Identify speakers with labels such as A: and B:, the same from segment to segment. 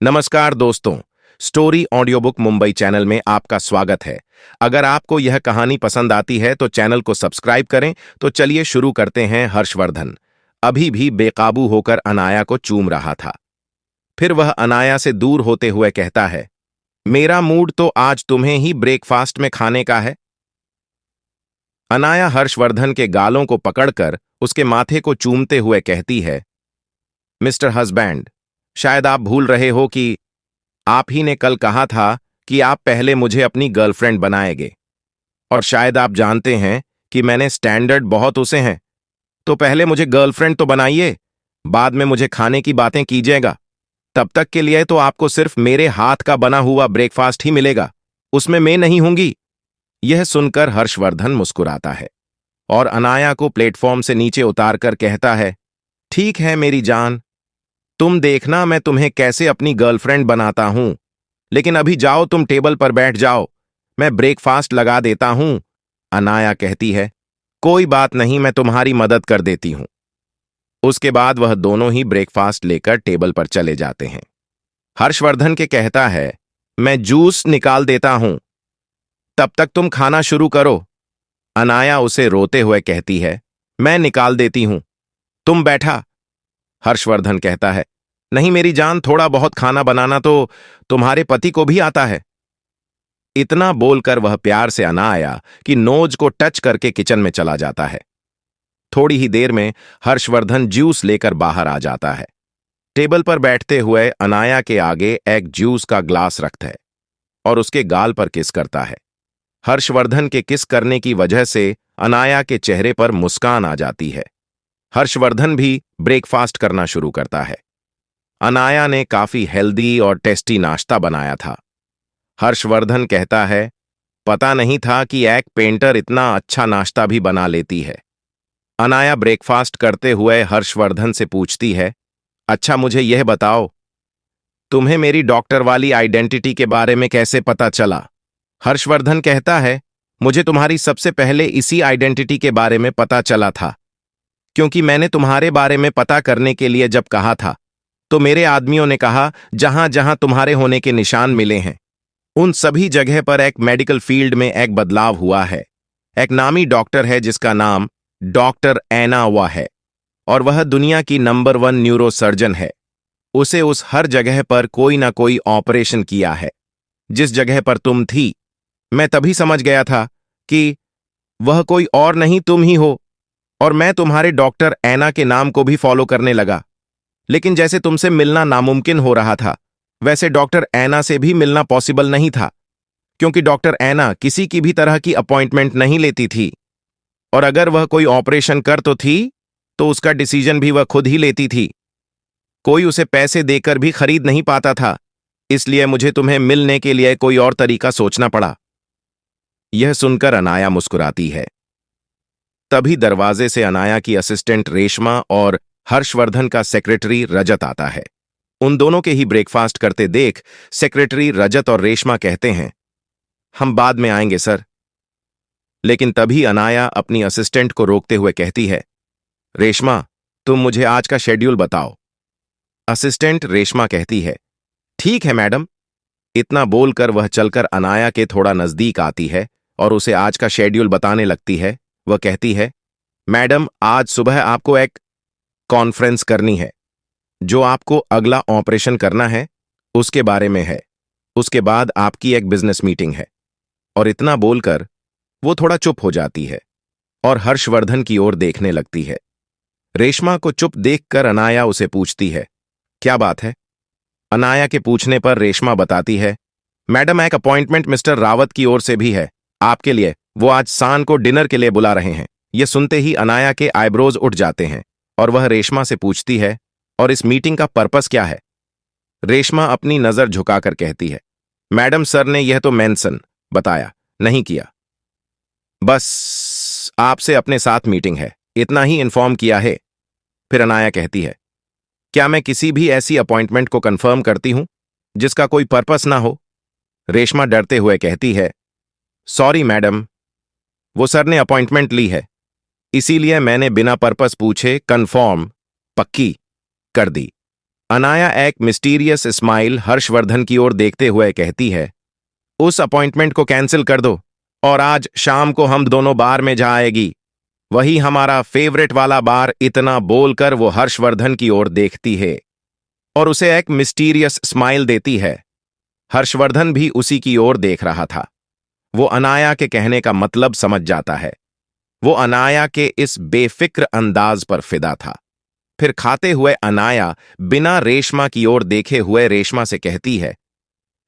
A: नमस्कार दोस्तों। Story audio book Mumbai channel में आपका स्वागत है। अगर आपको यह कहानी पसंद आती है तो चैनल को सब्सक्राइब करें। तो चलिए शुरू करते हैं। हर्षवर्धन अभी भी बेकाबू होकर अनाया को चूम रहा था। फिर वह अनाया से दूर होते हुए कहता है, मेरा मूड तो आज तुम्हें ही ब्रेकफास्ट में खाने का है। अनाया हर्षवर्धन के गालों को पकड़कर उसके माथे को चूमते हुए कहती है, मिस्टर हस्बैंड, शायद आप भूल रहे हो कि आप ही ने कल कहा था कि आप पहले मुझे अपनी गर्लफ्रेंड बनाएंगे। और शायद आप जानते हैं कि मैंने स्टैंडर्ड बहुत उसे हैं। तो पहले मुझे गर्लफ्रेंड तो बनाइए, बाद में मुझे खाने की बातें कीजिएगा। तब तक के लिए तो आपको सिर्फ मेरे हाथ का बना हुआ ब्रेकफास्ट ही मिलेगा, उसमें मैं नहीं होंगी। यह सुनकर हर्षवर्धन मुस्कुराता है और अनाया को प्लेटफॉर्म से नीचे उतारकर कहता है, ठीक है मेरी जान, तुम देखना मैं तुम्हें कैसे अपनी गर्लफ्रेंड बनाता हूं। लेकिन अभी जाओ, तुम टेबल पर बैठ जाओ, मैं ब्रेकफास्ट लगा देता हूं। अनाया कहती है, कोई बात नहीं, मैं तुम्हारी मदद कर देती हूं। उसके बाद वह दोनों ही ब्रेकफास्ट लेकर टेबल पर चले जाते हैं। हर्षवर्धन के कहता है, मैं जूस निकाल देता हूं, तब तक तुम खाना शुरू करो। अनाया उसे रोते हुए कहती है, मैं निकाल देती हूं, तुम बैठा। हर्षवर्धन कहता है, नहीं मेरी जान, थोड़ा बहुत खाना बनाना तो तुम्हारे पति को भी आता है। इतना बोलकर वह प्यार से अनाया कि नोज को टच करके किचन में चला जाता है। थोड़ी ही देर में हर्षवर्धन जूस लेकर बाहर आ जाता है। टेबल पर बैठते हुए अनाया के आगे एक जूस का ग्लास रखता है और उसके गाल पर किस करता है। हर्षवर्धन के किस करने की वजह से अनाया के चेहरे पर मुस्कान आ जाती है। हर्षवर्धन भी ब्रेकफास्ट करना शुरू करता है। अनाया ने काफी हेल्दी और टेस्टी नाश्ता बनाया था। हर्षवर्धन कहता है, पता नहीं था कि एक पेंटर इतना अच्छा नाश्ता भी बना लेती है। अनाया ब्रेकफास्ट करते हुए हर्षवर्धन से पूछती है, अच्छा मुझे यह बताओ, तुम्हें मेरी डॉक्टर वाली आइडेंटिटी के बारे में कैसे पता चला? हर्षवर्धन कहता है, मुझे तुम्हारी सबसे पहले इसी आइडेंटिटी के बारे में पता चला था, क्योंकि मैंने तुम्हारे बारे में पता करने के लिए जब कहा था तो मेरे आदमियों ने कहा जहां जहां तुम्हारे होने के निशान मिले हैं उन सभी जगह पर एक मेडिकल फील्ड में एक बदलाव हुआ है। एक नामी डॉक्टर है जिसका नाम डॉक्टर एना हुआ है और वह दुनिया की नंबर 1 न्यूरोसर्जन है। उसे उस हर जगह पर कोई ना कोई ऑपरेशन किया है जिस जगह पर तुम थी। मैं तभी समझ गया था कि वह कोई और नहीं तुम ही हो और मैं तुम्हारे डॉक्टर एना के नाम को भी फॉलो करने लगा। लेकिन जैसे तुमसे मिलना नामुमकिन हो रहा था वैसे डॉक्टर एना से भी मिलना पॉसिबल नहीं था, क्योंकि डॉक्टर एना किसी की भी तरह की अपॉइंटमेंट नहीं लेती थी और अगर वह कोई ऑपरेशन कर तो थी तो उसका डिसीजन भी वह खुद ही लेती थी। कोई उसे पैसे देकर भी खरीद नहीं पाता था, इसलिए मुझे तुम्हें मिलने के लिए कोई और तरीका सोचना पड़ा। यह सुनकर अनाया मुस्कुराती है। तभी दरवाजे से अनाया की असिस्टेंट रेशमा और हर्षवर्धन का सेक्रेटरी रजत आता है। उन दोनों के ही ब्रेकफास्ट करते देख सेक्रेटरी रजत और रेशमा कहते हैं, हम बाद में आएंगे सर। लेकिन तभी अनाया अपनी असिस्टेंट को रोकते हुए कहती है, रेशमा तुम मुझे आज का शेड्यूल बताओ। असिस्टेंट रेशमा कहती है, ठीक है मैडम। इतना बोलकर वह चलकर अनाया के थोड़ा नजदीक आती है और उसे आज का शेड्यूल बताने लगती है। वह कहती है, मैडम आज सुबह आपको एक कॉन्फ्रेंस करनी है, जो आपको अगला ऑपरेशन करना है उसके बारे में है। उसके बाद आपकी एक बिजनेस मीटिंग है। और इतना बोलकर वो थोड़ा चुप हो जाती है और हर्षवर्धन की ओर देखने लगती है। रेशमा को चुप देखकर अनाया उसे पूछती है, क्या बात है? अनाया के पूछने पर रेशमा बताती है, मैडम एक अपॉइंटमेंट मिस्टर रावत की ओर से भी है आपके लिए। वो आज शान को डिनर के लिए बुला रहे हैं। यह सुनते ही अनाया के आईब्रोज उठ जाते हैं और वह रेशमा से पूछती है, और इस मीटिंग का पर्पस क्या है? रेशमा अपनी नजर झुकाकर कहती है, मैडम सर ने यह तो मेंशन बताया नहीं किया, बस आपसे अपने साथ मीटिंग है इतना ही इन्फॉर्म किया है। फिर अनाया कहती है, क्या मैं किसी भी ऐसी अपॉइंटमेंट को कंफर्म करती हूं जिसका कोई पर्पस ना हो? रेशमा डरते हुए कहती है, सॉरी मैडम, वो सर ने अपॉइंटमेंट ली है, इसीलिए मैंने बिना पर्पस पूछे कंफर्म पक्की कर दी। अनाया एक मिस्टीरियस स्माइल हर्षवर्धन की ओर देखते हुए कहती है, उस अपॉइंटमेंट को कैंसिल कर दो और आज शाम को हम दोनों बार में जा आएगी, वही हमारा फेवरेट वाला बार। इतना बोलकर वो हर्षवर्धन की ओर देखती है और उसे एक मिस्टीरियस स्माइल देती है। हर्षवर्धन भी उसी की ओर देख रहा था। वो अनाया के कहने का मतलब समझ जाता है। वो अनाया के इस बेफिक्र अंदाज पर फिदा था। फिर खाते हुए अनाया बिना रेशमा की ओर देखे हुए रेशमा से कहती है,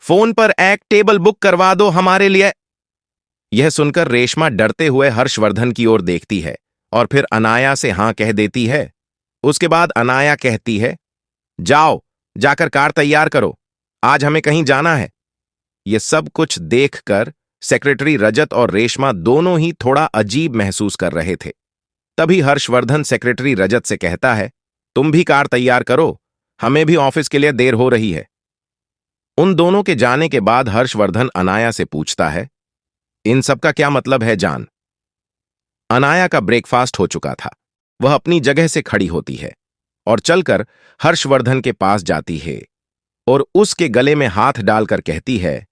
A: फोन पर एक टेबल बुक करवा दो हमारे लिए। यह सुनकर रेशमा डरते हुए हर्षवर्धन की ओर देखती है और फिर अनाया से हां कह देती है। उसके बाद अनाया कहती है, जाओ जाकर कार तैयार करो, आज हमें कहीं जाना है। यह सब कुछ देखकर सेक्रेटरी रजत और रेशमा दोनों ही थोड़ा अजीब महसूस कर रहे थे। तभी हर्षवर्धन सेक्रेटरी रजत से कहता है, तुम भी कार तैयार करो, हमें भी ऑफिस के लिए देर हो रही है। उन दोनों के जाने के बाद हर्षवर्धन अनाया से पूछता है, इन सब का क्या मतलब है जान? अनाया का ब्रेकफास्ट हो चुका था। वह अपनी जगह से खड़ी होती है और चलकर हर्षवर्धन के पास जाती है और उसके गले में हाथ डालकर कहती है,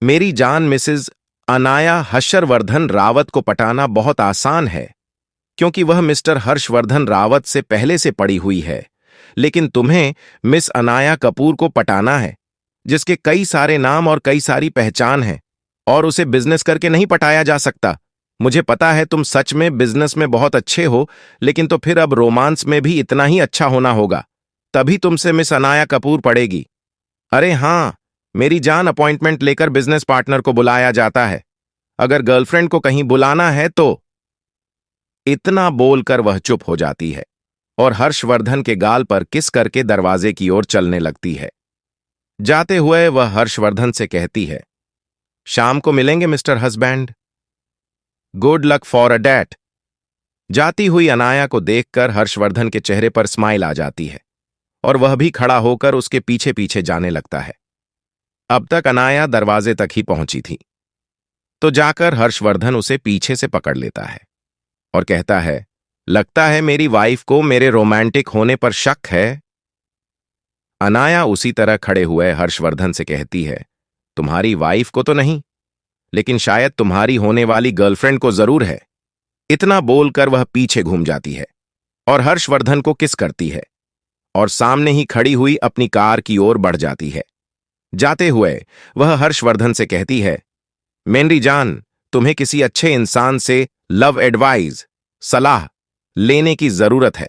A: मेरी जान मिसेज अनाया, हर्षवर्धन रावत को पटाना बहुत आसान है क्योंकि वह मिस्टर हर्षवर्धन रावत से पहले से पड़ी हुई है, लेकिन तुम्हें मिस अनाया कपूर को पटाना है जिसके कई सारे नाम और कई सारी पहचान है, और उसे बिजनेस करके नहीं पटाया जा सकता। मुझे पता है तुम सच में बिजनेस में बहुत अच्छे हो, लेकिन तो फिर अब रोमांस में भी इतना ही अच्छा होना होगा, तभी तुमसे मिस अनाया कपूर पड़ेगी। अरे हां मेरी जान, अपॉइंटमेंट लेकर बिजनेस पार्टनर को बुलाया जाता है, अगर गर्लफ्रेंड को कहीं बुलाना है तो। इतना बोलकर वह चुप हो जाती है और हर्षवर्धन के गाल पर किस करके दरवाजे की ओर चलने लगती है। जाते हुए वह हर्षवर्धन से कहती है, शाम को मिलेंगे mister husband, good luck for a date. जाती हुई अनाया को देखकर हर्षवर्धन के चेहरे पर स्माइल आ जाती है और वह भी खड़ा होकर उसके पीछे पीछे जाने लगता है। अब तक अनाया दरवाजे तक ही पहुंची थी तो जाकर हर्षवर्धन उसे पीछे से पकड़ लेता है और कहता है, लगता है मेरी वाइफ को मेरे रोमांटिक होने पर शक है। अनाया उसी तरह खड़े हुए हर्षवर्धन से कहती है, तुम्हारी वाइफ को तो नहीं, लेकिन शायद तुम्हारी होने वाली गर्लफ्रेंड को जरूर है। इतना बोलकर वह पीछे घूम जाती है और हर्षवर्धन को किस करती है और सामने ही खड़ी हुई अपनी कार की ओर बढ़ जाती है। जाते हुए वह हर्षवर्धन से कहती है, मेरी जान, तुम्हें किसी अच्छे इंसान से लव एडवाइस, सलाह लेने की जरूरत है।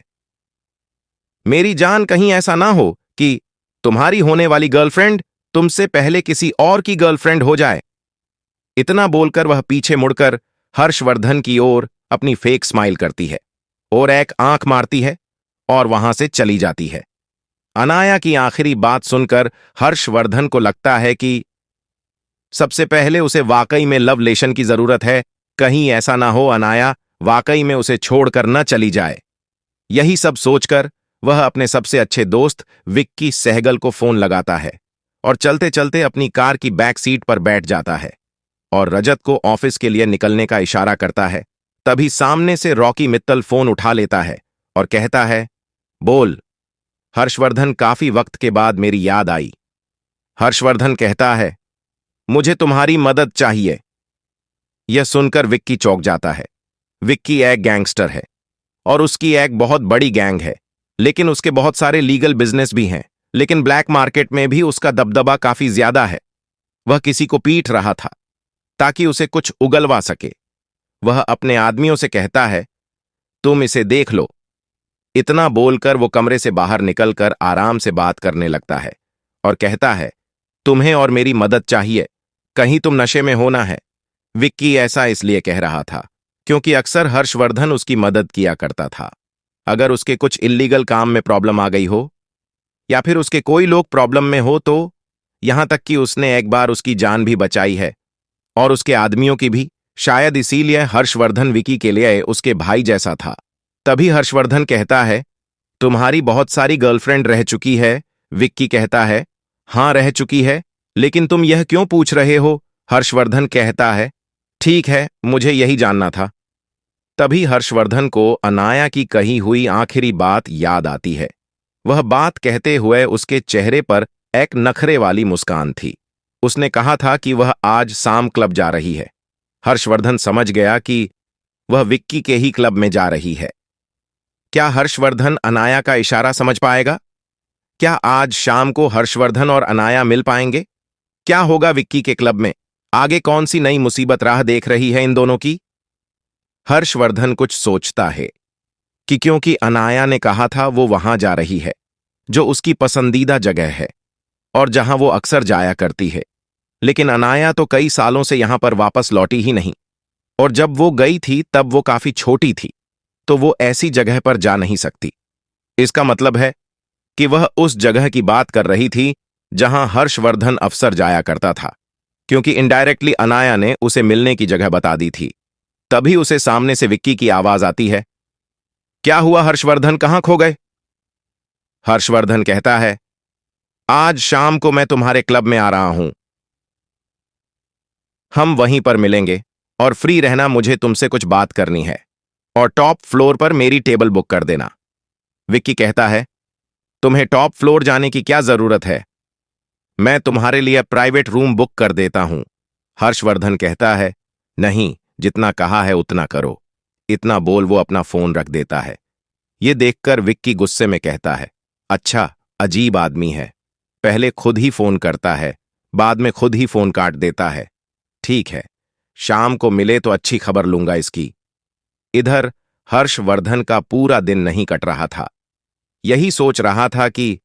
A: मेरी जान, कहीं ऐसा ना हो कि तुम्हारी होने वाली गर्लफ्रेंड तुमसे पहले किसी और की गर्लफ्रेंड हो जाए। इतना बोलकर वह पीछे मुड़कर हर्षवर्धन की ओर अपनी फेक स्माइल करती है और एक आंख मारती है और वहां से चली जाती है। अनाया की आखिरी बात सुनकर हर्षवर्धन को लगता है कि सबसे पहले उसे वाकई में लव लेशन की जरूरत है, कहीं ऐसा ना हो अनाया वाकई में उसे छोड़कर न चली जाए। यही सब सोचकर वह अपने सबसे अच्छे दोस्त विक्की सहगल को फोन लगाता है और चलते चलते अपनी कार की बैक सीट पर बैठ जाता है और रजत को ऑफिस के लिए निकलने का इशारा करता है। तभी सामने से रॉकी मित्तल फोन उठा लेता है और कहता है, बोल। हर्षवर्धन, काफी वक्त के बाद मेरी याद आई। हर्षवर्धन कहता है, मुझे तुम्हारी मदद चाहिए। यह सुनकर विक्की चौंक जाता है। विक्की एक गैंगस्टर है और उसकी एक बहुत बड़ी गैंग है, लेकिन उसके बहुत सारे लीगल बिजनेस भी हैं, लेकिन ब्लैक मार्केट में भी उसका दबदबा काफी ज्यादा है। वह किसी को पीट रहा था ताकि उसे कुछ उगलवा सके। वह अपने आदमियों से कहता है, तुम इसे देख लो। इतना बोलकर वो कमरे से बाहर निकलकर आराम से बात करने लगता है और कहता है, तुम्हें और मेरी मदद चाहिए, कहीं तुम नशे में होना है। विक्की ऐसा इसलिए कह रहा था क्योंकि अक्सर हर्षवर्धन उसकी मदद किया करता था। अगर उसके कुछ इल्लीगल काम में प्रॉब्लम आ गई हो या फिर उसके कोई लोग प्रॉब्लम में हो तो, यहां तक कि उसने एक बार उसकी जान भी बचाई है और उसके आदमियों की भी, शायद इसीलिए हर्षवर्धन विक्की के लिए उसके भाई जैसा था। तभी हर्षवर्धन कहता है, तुम्हारी बहुत सारी गर्लफ्रेंड रह चुकी है। विक्की कहता है, हां रह चुकी है, लेकिन तुम यह क्यों पूछ रहे हो? हर्षवर्धन कहता है, ठीक है, मुझे यही जानना था। तभी हर्षवर्धन को अनाया की कही हुई आखिरी बात याद आती है। वह बात कहते हुए उसके चेहरे पर एक नखरे वाली मुस्कान थी। उसने कहा था कि वह आज शाम क्लब जा रही है। हर्षवर्धन समझ गया कि वह विक्की के ही क्लब में जा रही है। क्या हर्षवर्धन अनाया का इशारा समझ पाएगा? क्या आज शाम को हर्षवर्धन और अनाया मिल पाएंगे? क्या होगा विक्की के क्लब में? आगे कौन सी नई मुसीबत राह देख रही है इन दोनों की? हर्षवर्धन कुछ सोचता है कि क्योंकि अनाया ने कहा था वो वहां जा रही है जो उसकी पसंदीदा जगह है और जहां वो अक्सर जाया करती है, लेकिन अनाया तो कई सालों से यहां पर वापस लौटी ही नहीं, और जब वो गई थी तब वो काफी छोटी थी, तो वो ऐसी जगह पर जा नहीं सकती। इसका मतलब है कि वह उस जगह की बात कर रही थी जहां हर्षवर्धन अक्सर जाया करता था, क्योंकि इनडायरेक्टली अनाया ने उसे मिलने की जगह बता दी थी। तभी उसे सामने से विक्की की आवाज आती है, क्या हुआ हर्षवर्धन, कहां खो गए? हर्षवर्धन कहता है, आज शाम को मैं तुम्हारे क्लब में आ रहा हूं, हम वहीं पर मिलेंगे और फ्री रहना, मुझे तुमसे कुछ बात करनी है, और टॉप फ्लोर पर मेरी टेबल बुक कर देना। विक्की कहता है, तुम्हें टॉप फ्लोर जाने की क्या जरूरत है, मैं तुम्हारे लिए प्राइवेट रूम बुक कर देता हूं। हर्षवर्धन कहता है, नहीं, जितना कहा है उतना करो। इतना बोल वो अपना फोन रख देता है। ये देखकर विक्की गुस्से में कहता है, अच्छा, अजीब आदमी है, पहले खुद ही फोन करता है, बाद में खुद ही फोन काट देता है। ठीक है, शाम को मिले तो अच्छी खबर लूंगा इसकी। इधर हर्षवर्धन का पूरा दिन नहीं कट रहा था। यही सोच रहा था कि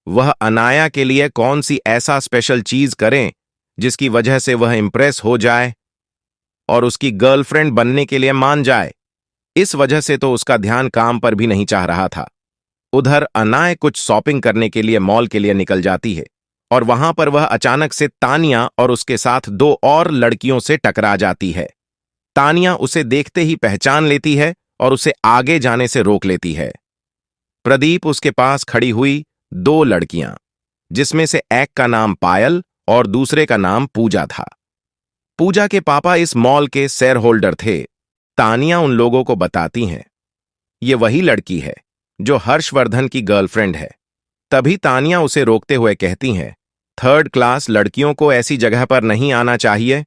A: वह अनाया के लिए कौन सी ऐसा स्पेशल चीज करें जिसकी वजह से वह इंप्रेस हो जाए और उसकी गर्लफ्रेंड बनने के लिए मान जाए। इस वजह से तो उसका ध्यान काम पर भी नहीं चाह रहा था। उधर अनाया कुछ शॉपिंग करने के लिए मॉल के लिए निकल जाती है, और वहां पर वह अचानक से तानिया और उसके साथ दो और लड़कियों से टकरा जाती है। तानिया उसे देखते ही पहचान लेती है और उसे आगे जाने से रोक लेती है। प्रदीप उसके पास खड़ी हुई दो लड़कियां, जिसमें से एक का नाम पायल और दूसरे का नाम पूजा था। पूजा के पापा इस मॉल के शेयर होल्डर थे। तानिया उन लोगों को बताती हैं, ये वही लड़की है जो हर्षवर्धन की गर्लफ्रेंड है। तभी तानिया उसे रोकते हुए कहती हैं, थर्ड क्लास लड़कियों को ऐसी जगह पर नहीं आना चाहिए,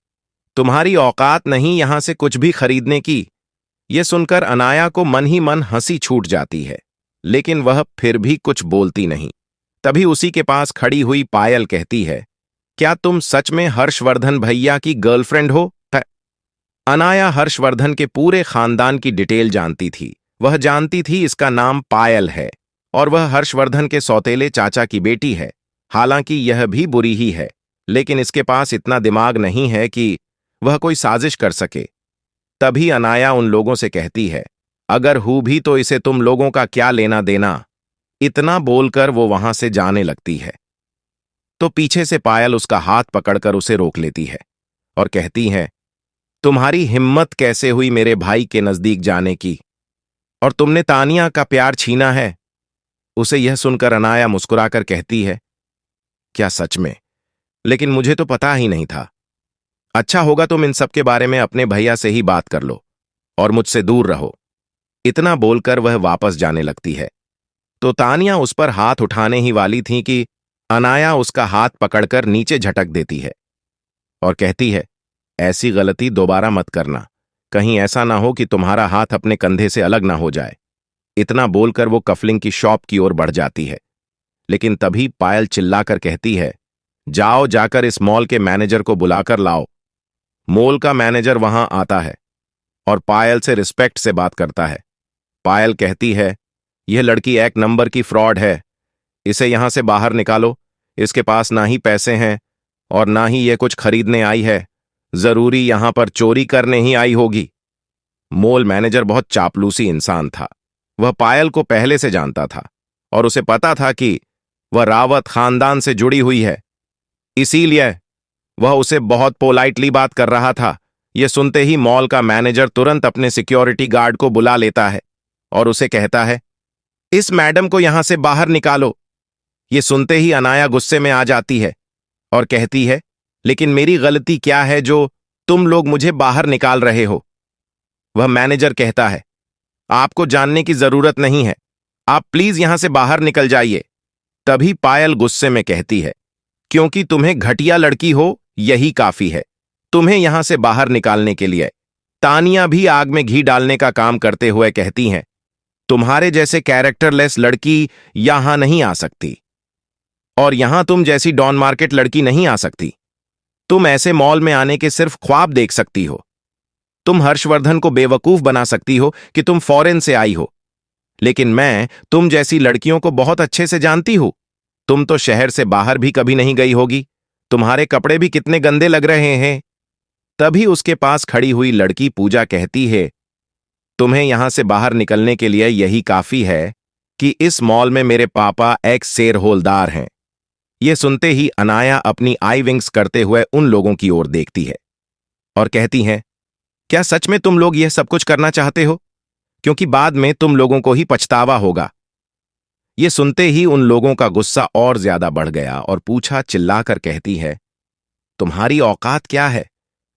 A: तुम्हारी औकात नहीं यहां से कुछ भी खरीदने की। यह सुनकर अनाया को मन ही मन हंसी छूट जाती है, लेकिन वह फिर भी कुछ बोलती नहीं। तभी उसी के पास खड़ी हुई पायल कहती है, क्या तुम सच में हर्षवर्धन भैया की गर्लफ्रेंड हो? अनाया हर्षवर्धन के पूरे खानदान की डिटेल जानती थी। वह जानती थी इसका नाम पायल है और वह हर्षवर्धन के सौतेले चाचा की बेटी है। हालांकि यह भी बुरी ही है, लेकिन इसके पास इतना दिमाग नहीं है कि वह कोई साजिश कर सके। तभी अनाया उन लोगों से कहती है, अगर हूं भी तो इसे तुम लोगों का क्या लेना देना। इतना बोलकर वो वहां से जाने लगती है, तो पीछे से पायल उसका हाथ पकड़कर उसे रोक लेती है और कहती है, तुम्हारी हिम्मत कैसे हुई मेरे भाई के नजदीक जाने की, और तुमने तानिया का प्यार छीना है? उसे यह सुनकर अनाया मुस्कुराकर कहती है, क्या सच में? लेकिन मुझे तो पता ही नहीं था। अच्छा होगा तुम इन सब के बारे में अपने भैया से ही बात कर लो और मुझसे दूर रहो। इतना बोलकर वह वापस जाने लगती है, तो तानिया उस पर हाथ उठाने ही वाली थी कि अनाया उसका हाथ पकड़कर नीचे झटक देती है और कहती है, ऐसी गलती दोबारा मत करना, कहीं ऐसा ना हो कि तुम्हारा हाथ अपने कंधे से अलग ना हो जाए। इतना बोलकर वो कफलिंग की शॉप की ओर बढ़ जाती है, लेकिन तभी पायल चिल्लाकर कहती है, जाओ जाकर इस मॉल के मैनेजर को बुलाकर लाओ। मॉल का मैनेजर वहां आता है और पायल से रिस्पेक्ट से बात करता है। पायल कहती है, यह लड़की एक नंबर की फ्रॉड है, इसे यहां से बाहर निकालो। इसके पास ना ही पैसे हैं और ना ही ये कुछ खरीदने आई है, जरूरी यहां पर चोरी करने ही आई होगी। मॉल मैनेजर बहुत चापलूसी इंसान था। वह पायल को पहले से जानता था और उसे पता था कि वह रावत खानदान से जुड़ी हुई है, इसीलिए वह उसे बहुत पोलाइटली बात कर रहा था। यह सुनते ही मॉल का मैनेजर तुरंत अपने सिक्योरिटी गार्ड को बुला लेता है और उसे कहता है, इस मैडम को यहां से बाहर निकालो। यह सुनते ही अनाया गुस्से में आ जाती है और कहती है, लेकिन मेरी गलती क्या है जो तुम लोग मुझे बाहर निकाल रहे हो? वह मैनेजर कहता है, आपको जानने की जरूरत नहीं है, आप प्लीज यहां से बाहर निकल जाइए। तभी पायल गुस्से में कहती है, क्योंकि तुम्हें घटिया लड़की हो यही काफी है तुम्हें यहां से बाहर निकालने के लिए। तानिया भी आग में घी डालने का काम करते हुए कहती हैं, तुम्हारे जैसे कैरेक्टरलेस लड़की यहां नहीं आ सकती, और यहां तुम जैसी डॉन मार्केट लड़की नहीं आ सकती। तुम ऐसे मॉल में आने के सिर्फ ख्वाब देख सकती हो। तुम हर्षवर्धन को बेवकूफ बना सकती हो कि तुम फॉरेन से आई हो, लेकिन मैं तुम जैसी लड़कियों को बहुत अच्छे से जानती हूं। तुम तो शहर से बाहर भी कभी नहीं गई होगी। तुम्हारे कपड़े भी कितने गंदे लग रहे हैं। तभी उसके पास खड़ी हुई लड़की पूजा कहती है, तुम्हें यहां से बाहर निकलने के लिए यही काफी है कि इस मॉल में मेरे पापा एक शेयर होल्डर हैं। यह सुनते ही अनाया अपनी आई विंग्स करते हुए उन लोगों की ओर देखती है और कहती हैं, क्या सच में तुम लोग यह सब कुछ करना चाहते हो? क्योंकि बाद में तुम लोगों को ही पछतावा होगा। यह सुनते ही उन लोगों का गुस्सा और ज्यादा बढ़ गया और पूछा चिल्लाकर कहती है, तुम्हारी औकात क्या है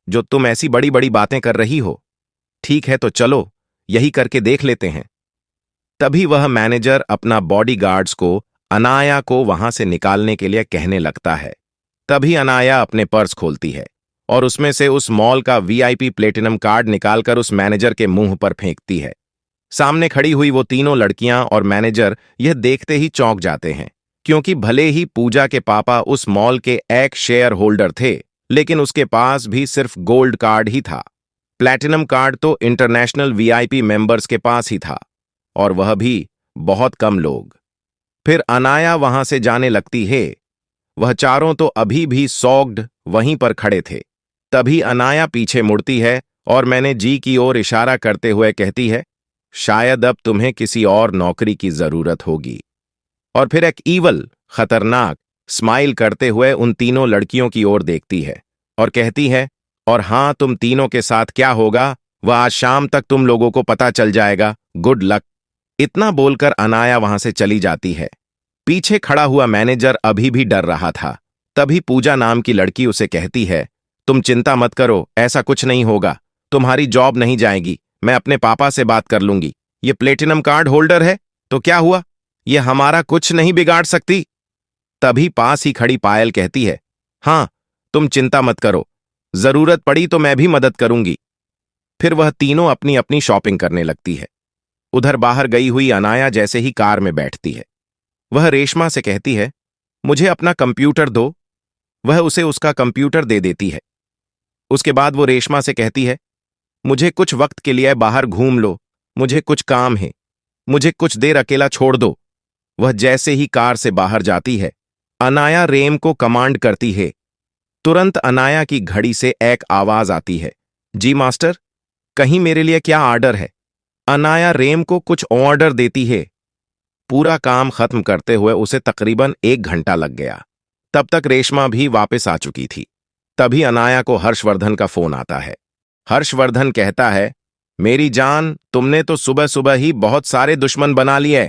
A: जो तुम ऐसी बड़ी बड़ी बातें कर रही हो? ठीक है तो चलो यही करके देख लेते हैं। तभी वह मैनेजर अपना बॉडीगार्ड्स को अनाया को वहां से निकालने के लिए कहने लगता है। तभी अनाया अपने पर्स खोलती है और उसमें से उस मॉल का वीआईपी प्लेटिनम कार्ड निकालकर उस मैनेजर के मुंह पर फेंकती है। सामने खड़ी हुई वो तीनों लड़कियां और मैनेजर यह देखते ही चौंक जाते हैं, क्योंकि भले ही पूजा के पापा उस मॉल के एक शेयर होल्डर थे, लेकिन उसके पास भी सिर्फ गोल्ड कार्ड ही था। प्लैटिनम कार्ड तो इंटरनेशनल वीआईपी मेंबर्स के पास ही था, और वह भी बहुत कम लोग। फिर अनाया वहां से जाने लगती है। वह चारों तो अभी भी सॉग्ड वहीं पर खड़े थे। तभी अनाया पीछे मुड़ती है और मैंने जी की ओर इशारा करते हुए कहती है, शायद अब तुम्हें किसी और नौकरी की जरूरत होगी। और फिर एक ईवल खतरनाक स्माइल करते हुए उन तीनों लड़कियों की ओर देखती है और कहती है, और हां, तुम तीनों के साथ क्या होगा वह आज शाम तक तुम लोगों को पता चल जाएगा। Good luck. इतना बोलकर अनाया वहां से चली जाती है। पीछे खड़ा हुआ मैनेजर अभी भी डर रहा था। तभी पूजा नाम की लड़की उसे कहती है, तुम चिंता मत करो, ऐसा कुछ नहीं होगा। तुम्हारी जॉब नहीं जाएगी। मैं अपने पापा से बात कर लूंगी। ये प्लेटिनम कार्ड होल्डर है तो क्या हुआ, ये हमारा कुछ नहीं बिगाड़ सकती। तभी पास ही खड़ी पायल कहती है, हां, तुम चिंता मत करो, जरूरत पड़ी तो मैं भी मदद करूंगी। फिर वह तीनों अपनी अपनी शॉपिंग करने लगती है। उधर बाहर गई हुई अनाया जैसे ही कार में बैठती है, वह रेशमा से कहती है, मुझे अपना कंप्यूटर दो। वह उसे उसका कंप्यूटर दे देती है। उसके बाद वो रेशमा से कहती है, मुझे कुछ वक्त के लिए बाहर घूम लो, मुझे कुछ काम है, मुझे कुछ देर अकेला छोड़ दो। वह जैसे ही कार से बाहर जाती है, अनाया रेम को कमांड करती है। तुरंत अनाया की घड़ी से एक आवाज आती है, जी मास्टर, कहीं मेरे लिए क्या ऑर्डर है? अनाया रेम को कुछ ऑर्डर देती है। पूरा काम खत्म करते हुए उसे तकरीबन 1 घंटा लग गया। तब तक रेशमा भी वापस आ चुकी थी। तभी अनाया को हर्षवर्धन का फोन आता है। हर्षवर्धन कहता है, मेरी जान, तुमने तो सुबह सुबह ही बहुत सारे दुश्मन बना लिए।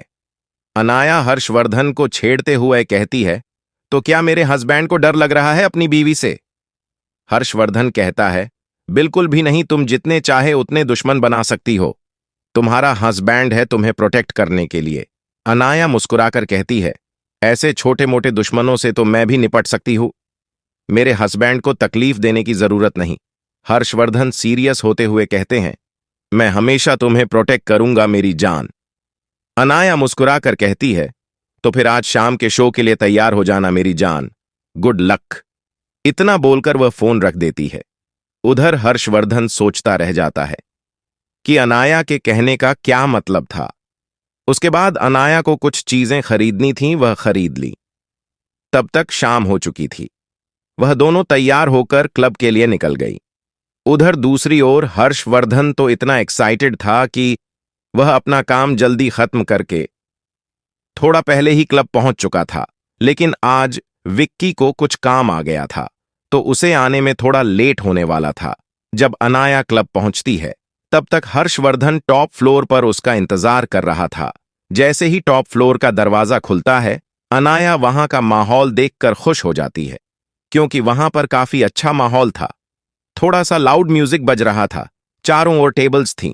A: अनाया हर्षवर्धन को छेड़ते हुए कहती है, तो क्या मेरे हस्बैंड को डर लग रहा है अपनी बीवी से? हर्षवर्धन कहता है, बिल्कुल भी नहीं, तुम जितने चाहे उतने दुश्मन बना सकती हो। तुम्हारा हस्बैंड है तुम्हें प्रोटेक्ट करने के लिए। अनाया मुस्कुराकर कहती है, ऐसे छोटे मोटे दुश्मनों से तो मैं भी निपट सकती हूं। मेरे हस्बैंड को तकलीफ देने की जरूरत नहीं। हर्षवर्धन सीरियस होते हुए कहते हैं, मैं हमेशा तुम्हें प्रोटेक्ट करूंगा मेरी जान। अनाया मुस्कुराकर कहती है, तो फिर आज शाम के शो के लिए तैयार हो जाना मेरी जान। Good luck. इतना बोलकर वह फोन रख देती है। उधर हर्षवर्धन सोचता रह जाता है कि अनाया के कहने का क्या मतलब था। उसके बाद अनाया को कुछ चीजें खरीदनी थीं, वह खरीद ली। तब तक शाम हो चुकी थी। वह दोनों तैयार होकर क्लब के लिए निकल गई। उधर दूसरी ओर हर्षवर्धन तो इतना एक्साइटेड था कि वह अपना काम जल्दी खत्म करके थोड़ा पहले ही क्लब पहुंच चुका था। लेकिन आज विक्की को कुछ काम आ गया था, तो उसे आने में थोड़ा लेट होने वाला था। जब अनाया क्लब पहुंचती है, तब तक हर्षवर्धन टॉप फ्लोर पर उसका इंतजार कर रहा था। जैसे ही टॉप फ्लोर का दरवाजा खुलता है, अनाया वहां का माहौल देखकर खुश हो जाती है, क्योंकि वहां पर काफी अच्छा माहौल था। थोड़ा सा लाउड म्यूजिक बज रहा था, चारों ओर टेबल्स थीं,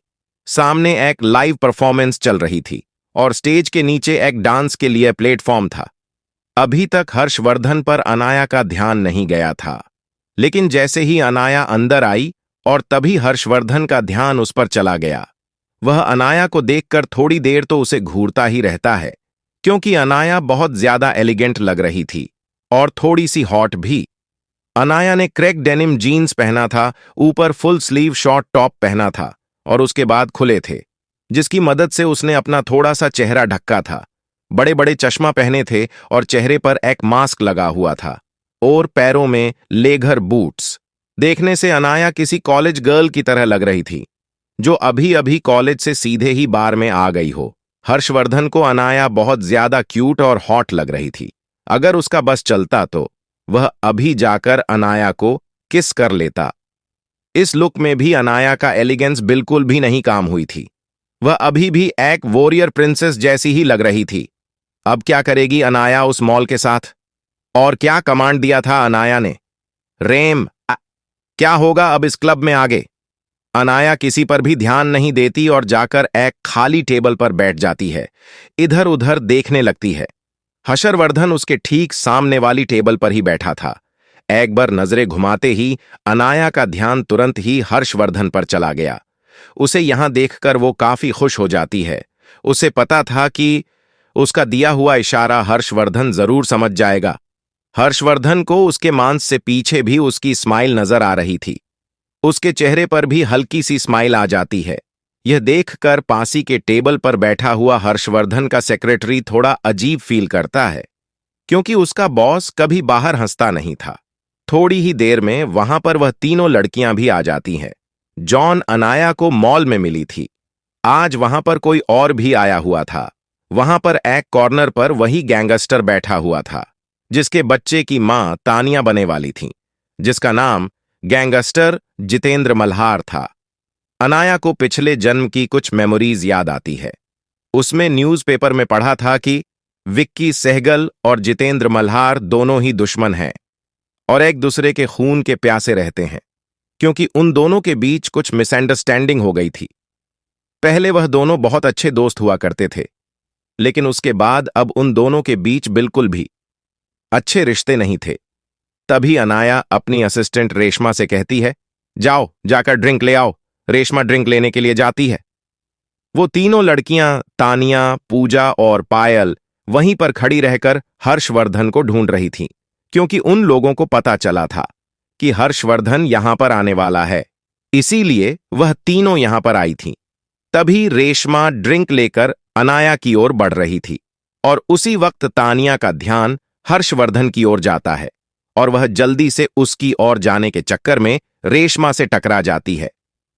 A: सामने एक लाइव परफॉर्मेंस चल रही थी और स्टेज के नीचे एक डांस के लिए प्लेटफॉर्म था। अभी तक हर्षवर्धन पर अनाया का ध्यान नहीं गया था, लेकिन जैसे ही अनाया अंदर आई और तभी हर्षवर्धन का ध्यान उस पर चला गया। वह अनाया को देखकर थोड़ी देर तो उसे घूरता ही रहता है, क्योंकि अनाया बहुत ज्यादा एलिगेंट लग रही थी और थोड़ी सी हॉट भी। अनाया ने क्रैक डेनिम जीन्स पहना था, ऊपर फुल स्लीव शॉर्ट टॉप पहना था और उसके बाद खुले थे, जिसकी मदद से उसने अपना थोड़ा सा चेहरा ढका था। बड़े बड़े चश्मा पहने थे और चेहरे पर एक मास्क लगा हुआ था और पैरों में लेदर बूट्स। देखने से अनाया किसी कॉलेज गर्ल की तरह लग रही थी, जो अभी अभी कॉलेज से सीधे ही बार में आ गई हो। हर्षवर्धन को अनाया बहुत ज्यादा क्यूट और हॉट लग रही थी। अगर उसका बस चलता तो वह अभी जाकर अनाया को किस कर लेता। इस लुक में भी अनाया का एलिगेंस बिल्कुल भी नहीं काम हुई थी। वह अभी भी एक वॉरियर प्रिंसेस जैसी ही लग रही थी। अब क्या करेगी अनाया उस मॉल के साथ? और क्या कमांड दिया था अनाया ने? रेम, क्या होगा अब इस क्लब में आगे? अनाया किसी पर भी ध्यान नहीं देती और जाकर एक खाली टेबल पर बैठ जाती है। इधर उधर देखने लगती है। हर्षवर्धन उसके ठीक सामने वाली टेबल पर ही बैठा था। एक बार नजरें घुमाते ही अनाया का ध्यान तुरंत ही हर्षवर्धन पर चला गया। उसे यहां देखकर वो काफी खुश हो जाती है। उसे पता था कि उसका दिया हुआ इशारा हर्षवर्धन जरूर समझ जाएगा। हर्षवर्धन को उसके मांस से पीछे भी उसकी स्माइल नजर आ रही थी। उसके चेहरे पर भी हल्की सी स्माइल आ जाती है। यह देखकर पासी के टेबल पर बैठा हुआ हर्षवर्धन का सेक्रेटरी थोड़ा अजीब फील करता है, क्योंकि उसका बॉस कभी बाहर हंसता नहीं था। थोड़ी ही देर में वहां पर वह तीनों लड़कियां भी आ जाती हैं। जॉन अनाया को मॉल में मिली थी। आज वहां पर कोई और भी आया हुआ था। वहां पर एक कॉर्नर पर वही गैंगस्टर बैठा हुआ था, जिसके बच्चे की मां तानिया बने वाली थी, जिसका नाम गैंगस्टर जितेंद्र मल्हार था। अनाया को पिछले जन्म की कुछ मेमोरीज याद आती है। उसमें न्यूज़पेपर में पढ़ा था कि विक्की सहगल और जितेंद्र मल्हार दोनों ही दुश्मन हैं और एक दूसरे के खून के प्यासे रहते हैं, क्योंकि उन दोनों के बीच कुछ मिसअंडरस्टैंडिंग हो गई थी। पहले वह दोनों बहुत अच्छे दोस्त हुआ करते थे, लेकिन उसके बाद अब उन दोनों के बीच बिल्कुल भी अच्छे रिश्ते नहीं थे। तभी अनाया अपनी असिस्टेंट रेशमा से कहती है, जाओ जाकर ड्रिंक ले आओ। रेशमा ड्रिंक लेने के लिए जाती है। वो तीनों लड़कियां तानिया, पूजा और पायल वहीं पर खड़ी रहकर हर्षवर्धन को ढूंढ रही थीं, क्योंकि उन लोगों को पता चला था कि हर्षवर्धन यहां पर आने वाला है। इसीलिए वह तीनों यहां पर आई थीं। तभी रेशमा ड्रिंक लेकर अनाया की ओर बढ़ रही थी और उसी वक्त तानिया का ध्यान हर्षवर्धन की ओर जाता है और वह जल्दी से उसकी ओर जाने के चक्कर में रेशमा से टकरा जाती है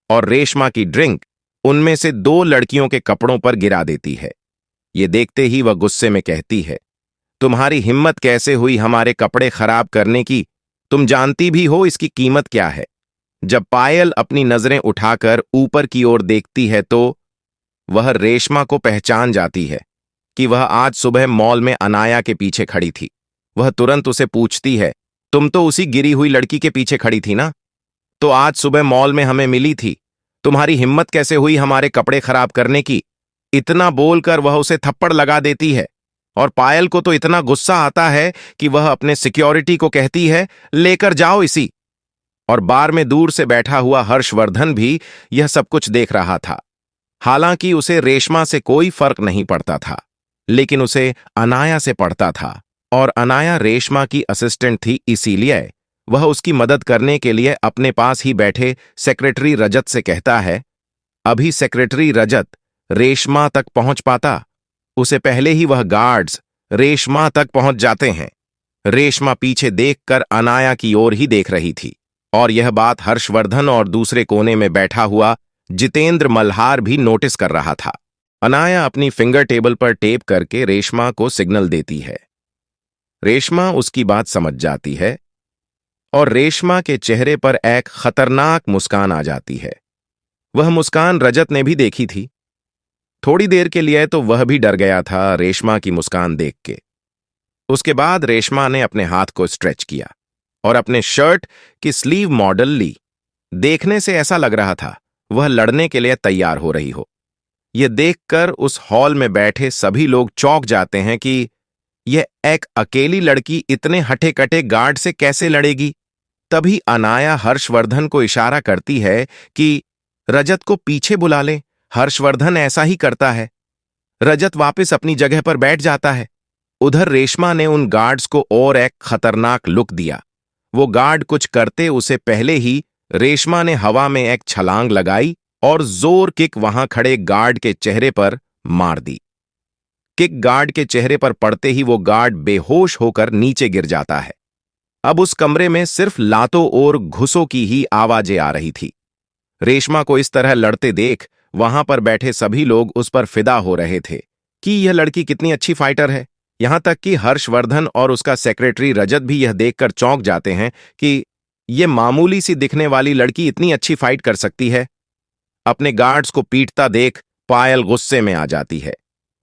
A: और रेशमा की ड्रिंक उनमें से दो लड़कियों के कपड़ों पर गिरा देती है। ये देखते ही वह गुस्से में कहती है, तुम्हारी हिम्मत कैसे हुई हमारे कपड़े खराब करने की? तुम जानती भी हो इसकी कीमत क्या है। जब पायल अपनी नजरें उठाकर ऊपर की ओर देखती है तो वह रेशमा को पहचान जाती है कि वह आज सुबह मॉल में अनाया के पीछे खड़ी थी। वह तुरंत उसे पूछती है, तुम तो उसी गिरी हुई लड़की के पीछे खड़ी थी ना? तो आज सुबह मॉल में हमें मिली थी। तुम्हारी हिम्मत कैसे हुई हमारे कपड़े खराब करने की? इतना बोलकर वह उसे थप्पड़ लगा देती है और पायल को तो इतना गुस्सा आता है कि वह अपने सिक्योरिटी को कहती है, लेकर जाओ इसी। और बार में दूर से बैठा हुआ हर्षवर्धन भी यह सब कुछ देख रहा था। हालांकि उसे रेशमा से कोई फर्क नहीं पड़ता था, लेकिन उसे अनाया से पड़ता था और अनाया रेशमा की असिस्टेंट थी, इसीलिए वह उसकी मदद करने के लिए अपने पास ही बैठे सेक्रेटरी रजत से कहता है। अभी सेक्रेटरी रजत रेशमा तक पहुंच पाता, उसे पहले ही वह गार्ड्स रेशमा तक पहुंच जाते हैं। रेशमा पीछे देखकर अनाया की ओर ही देख रही थी और यह बात हर्षवर्धन और दूसरे कोने में बैठा हुआ जितेंद्र मल्हार भी नोटिस कर रहा था। अनाया अपनी फिंगर टेबल पर टेप करके रेशमा को सिग्नल देती है। रेशमा उसकी बात समझ जाती है और रेशमा के चेहरे पर एक खतरनाक मुस्कान आ जाती है। वह मुस्कान रजत ने भी देखी थी। थोड़ी देर के लिए तो वह भी डर गया था रेशमा की मुस्कान देख के। उसके बाद रेशमा ने अपने हाथ को स्ट्रेच किया और अपने शर्ट की स्लीव मॉडल ली। देखने से ऐसा लग रहा था वह लड़ने के लिए तैयार हो रही हो। ये देखकर उस हॉल में बैठे सभी लोग चौंक जाते हैं कि यह एक अकेली लड़की इतने हठे-कठे गार्ड से कैसे लड़ेगी। तभी अनाया हर्षवर्धन को इशारा करती है कि रजत को पीछे बुला ले। हर्षवर्धन ऐसा ही करता है। रजत वापस अपनी जगह पर बैठ जाता है। उधर रेशमा ने उन गार्ड्स को और एक खतरनाक लुक दिया। वो गार्ड कुछ करते उसे पहले ही रेशमा ने हवा में एक छलांग लगाई और जोर किक वहां खड़े गार्ड के चेहरे पर मार दी। किक गार्ड के चेहरे पर पड़ते ही वो गार्ड बेहोश होकर नीचे गिर जाता है। अब उस कमरे में सिर्फ लातों और घुसों की ही आवाजें आ रही थी। रेशमा को इस तरह लड़ते देख वहां पर बैठे सभी लोग उस पर फिदा हो रहे थे कि यह लड़की कितनी अच्छी फाइटर है। यहां तक कि हर्षवर्धन और उसका सेक्रेटरी रजत भी यह देखकर चौंक जाते हैं कि यह मामूली सी दिखने वाली लड़की इतनी अच्छी फाइट कर सकती है। अपने गार्ड्स को पीटता देख पायल गुस्से में आ जाती है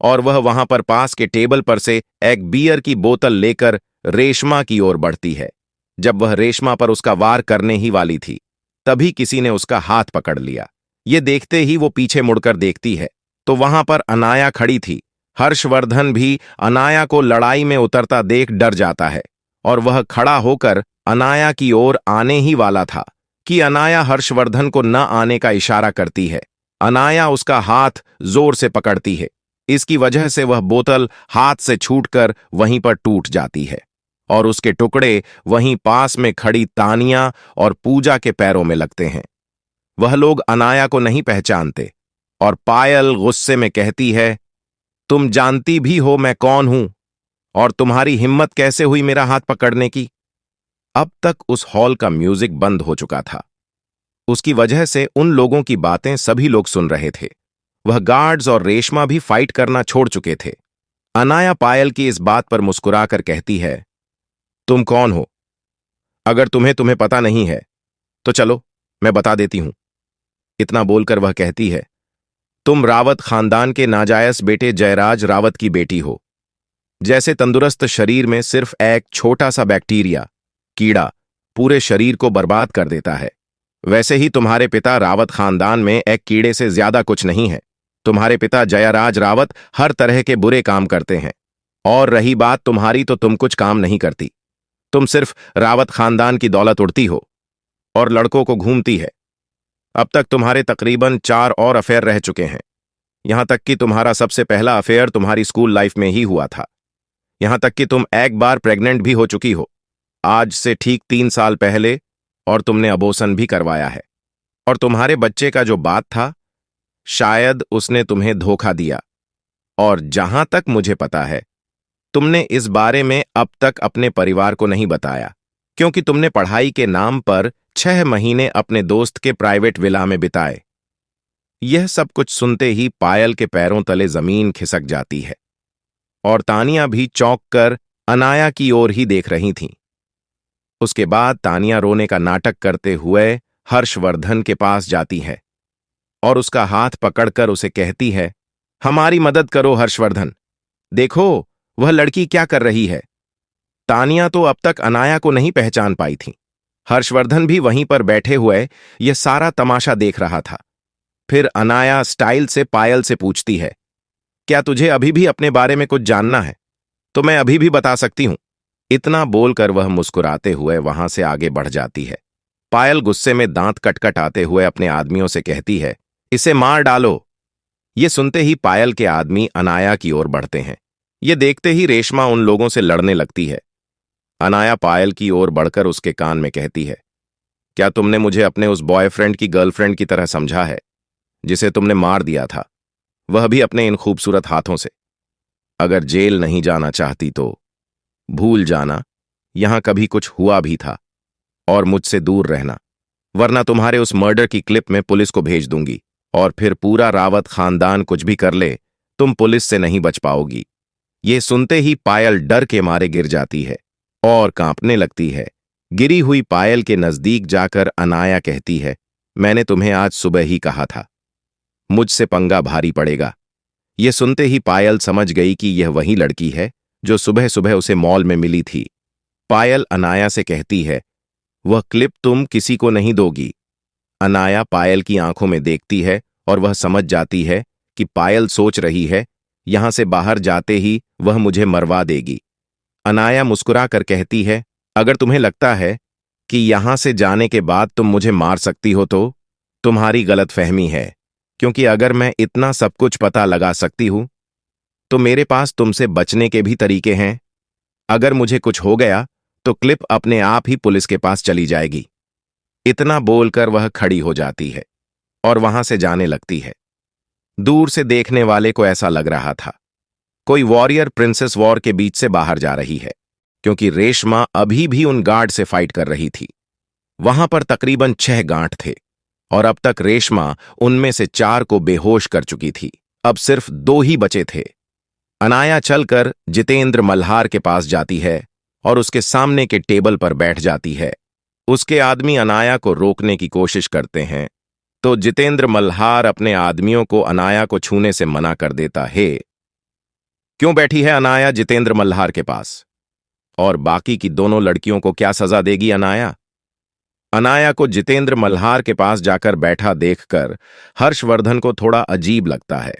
A: और वह वहां पर पास के टेबल पर से एक बियर की बोतल लेकर रेशमा की ओर बढ़ती है। जब वह रेशमा पर उसका वार करने ही वाली थी, तभी किसी ने उसका हाथ पकड़ लिया। ये देखते ही वो पीछे मुड़कर देखती है तो वहां पर अनाया खड़ी थी। हर्षवर्धन भी अनाया को लड़ाई में उतरता देख डर जाता है और वह खड़ा होकर अनाया की ओर आने ही वाला था कि अनाया हर्षवर्धन को न आने का इशारा करती है। अनाया उसका हाथ जोर से पकड़ती है। इसकी वजह से वह बोतल हाथ से छूटकर वहीं पर टूट जाती है और उसके टुकड़े वहीं पास में खड़ी तानिया और पूजा के पैरों में लगते हैं। वह लोग अनाया को नहीं पहचानते और पायल गुस्से में कहती है, तुम जानती भी हो मैं कौन हूं और तुम्हारी हिम्मत कैसे हुई मेरा हाथ पकड़ने की। अब तक उस हॉल का म्यूजिक बंद हो चुका था। उसकी वजह से उन लोगों की बातें सभी लोग सुन रहे थे। वह गार्ड्स और रेशमा भी फाइट करना छोड़ चुके थे। अनाया पायल की इस बात पर मुस्कुराकर कहती है, तुम कौन हो? अगर तुम्हें पता नहीं है तो चलो मैं बता देती हूं। इतना बोलकर वह कहती है, तुम रावत खानदान के नाजायज बेटे जयराज रावत की बेटी हो। जैसे तंदुरुस्त शरीर में सिर्फ एक छोटा सा बैक्टीरिया कीड़ा पूरे शरीर को बर्बाद कर देता है, वैसे ही तुम्हारे पिता रावत खानदान में एक कीड़े से ज्यादा कुछ नहीं है। तुम्हारे पिता जयराज रावत हर तरह के बुरे काम करते हैं और रही बात तुम्हारी तो तुम कुछ काम नहीं करती। तुम सिर्फ रावत खानदान की दौलत उड़ती हो और लड़कों को घूमती है। अब तक तुम्हारे तकरीबन 4 और अफेयर रह चुके हैं। यहां तक कि तुम्हारा सबसे पहला अफेयर तुम्हारी स्कूल लाइफ में ही हुआ था। यहां तक कि तुम एक बार प्रेग्नेंट भी हो चुकी हो, आज से ठीक 3 साल पहले, और तुमने अबॉर्शन भी करवाया है। और तुम्हारे बच्चे का जो बात था, शायद उसने तुम्हें धोखा दिया। और जहां तक मुझे पता है, तुमने इस बारे में अब तक अपने परिवार को नहीं बताया, क्योंकि तुमने पढ़ाई के नाम पर 6 महीने अपने दोस्त के प्राइवेट विला में बिताए। यह सब कुछ सुनते ही पायल के पैरों तले जमीन खिसक जाती है और तानिया भी चौंक कर अनाया की ओर ही देख रही थीं। उसके बाद तानिया रोने का नाटक करते हुए हर्षवर्धन के पास जाती है और उसका हाथ पकड़कर उसे कहती है, हमारी मदद करो हर्षवर्धन, देखो वह लड़की क्या कर रही है। तानिया तो अब तक अनाया को नहीं पहचान पाई थी। हर्षवर्धन भी वहीं पर बैठे हुए यह सारा तमाशा देख रहा था। फिर अनाया स्टाइल से पायल से पूछती है, क्या तुझे अभी भी अपने बारे में कुछ जानना है? तो मैं अभी भी बता सकती हूं। इतना बोलकर वह मुस्कुराते हुए वहां से आगे बढ़ जाती है। पायल गुस्से में दांत कटकटाते हुए अपने आदमियों से कहती है, इसे मार डालो। ये सुनते ही पायल के आदमी अनाया की ओर बढ़ते हैं। ये देखते ही रेशमा उन लोगों से लड़ने लगती है। अनाया पायल की ओर बढ़कर उसके कान में कहती है, क्या तुमने मुझे अपने उस बॉयफ्रेंड की गर्लफ्रेंड की तरह समझा है जिसे तुमने मार दिया था, वह भी अपने इन खूबसूरत हाथों से? अगर जेल नहीं जाना चाहती तो भूल जाना यहां कभी कुछ हुआ भी था और मुझसे दूर रहना, वरना तुम्हारे उस मर्डर की क्लिप में पुलिस को भेज दूंगी और फिर पूरा रावत खानदान कुछ भी कर ले, तुम पुलिस से नहीं बच पाओगी। ये सुनते ही पायल डर के मारे गिर जाती है और कांपने लगती है। गिरी हुई पायल के नजदीक जाकर अनाया कहती है, मैंने तुम्हें आज सुबह ही कहा था, मुझसे पंगा भारी पड़ेगा। ये सुनते ही पायल समझ गई कि यह वही लड़की है जो सुबह सुबह उसे मॉल में मिली थी। पायल अनाया से कहती है, वह क्लिप तुम किसी को नहीं दोगी। अनाया पायल की आंखों में देखती है और वह समझ जाती है कि पायल सोच रही है यहां से बाहर जाते ही वह मुझे मरवा देगी। अनाया मुस्कुरा कर कहती है, अगर तुम्हें लगता है कि यहां से जाने के बाद तुम मुझे मार सकती हो तो तुम्हारी गलतफहमी है, क्योंकि अगर मैं इतना सब कुछ पता लगा सकती हूं तो मेरे पास तुमसे बचने के भी तरीके हैं। अगर मुझे कुछ हो गया तो क्लिप अपने आप ही पुलिस के पास चली जाएगी। इतना बोलकर वह खड़ी हो जाती है और वहां से जाने लगती है। दूर से देखने वाले को ऐसा लग रहा था कोई वॉरियर प्रिंसेस वॉर के बीच से बाहर जा रही है, क्योंकि रेशमा अभी भी उन गार्ड से फाइट कर रही थी। वहां पर तकरीबन 6 गांठ थे और अब तक रेशमा उनमें से 4 को बेहोश कर चुकी थी। अब सिर्फ 2 ही बचे थे। अनाया चलकर जितेंद्र मल्हार के पास जाती है और उसके सामने के टेबल पर बैठ जाती है। उसके आदमी अनाया को रोकने की कोशिश करते हैं तो जितेंद्र मल्हार अपने आदमियों को अनाया को छूने से मना कर देता है। क्यों बैठी है अनाया जितेंद्र मल्हार के पास? और बाकी की दोनों लड़कियों को क्या सजा देगी अनाया? अनाया को जितेंद्र मल्हार के पास जाकर बैठा देखकर हर्षवर्धन को थोड़ा अजीब लगता है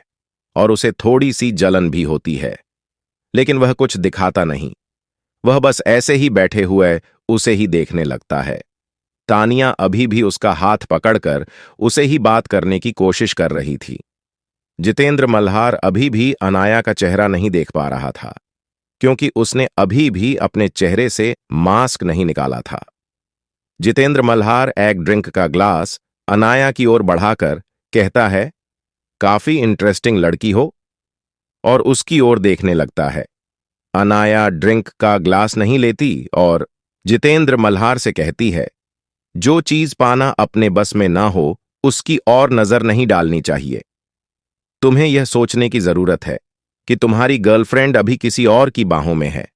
A: और उसे थोड़ी सी जलन भी होती है, लेकिन वह कुछ दिखाता नहीं। वह बस ऐसे ही बैठे हुए उसे ही देखने लगता है। तानिया अभी भी उसका हाथ पकड़कर उसे ही बात करने की कोशिश कर रही थी। जितेंद्र मल्हार अभी भी अनाया का चेहरा नहीं देख पा रहा था, क्योंकि उसने अभी भी अपने चेहरे से मास्क नहीं निकाला था। जितेंद्र मल्हार एक ड्रिंक का ग्लास अनाया की ओर बढ़ाकर कहता है, काफी इंटरेस्टिंग लड़की हो, और उसकी ओर देखने लगता है। अनाया ड्रिंक का ग्लास नहीं लेती और जितेंद्र मल्हार से कहती है, जो चीज पाना अपने बस में ना हो उसकी और नजर नहीं डालनी चाहिए। तुम्हें यह सोचने की जरूरत है कि तुम्हारी गर्लफ्रेंड अभी किसी और की बाहों में है।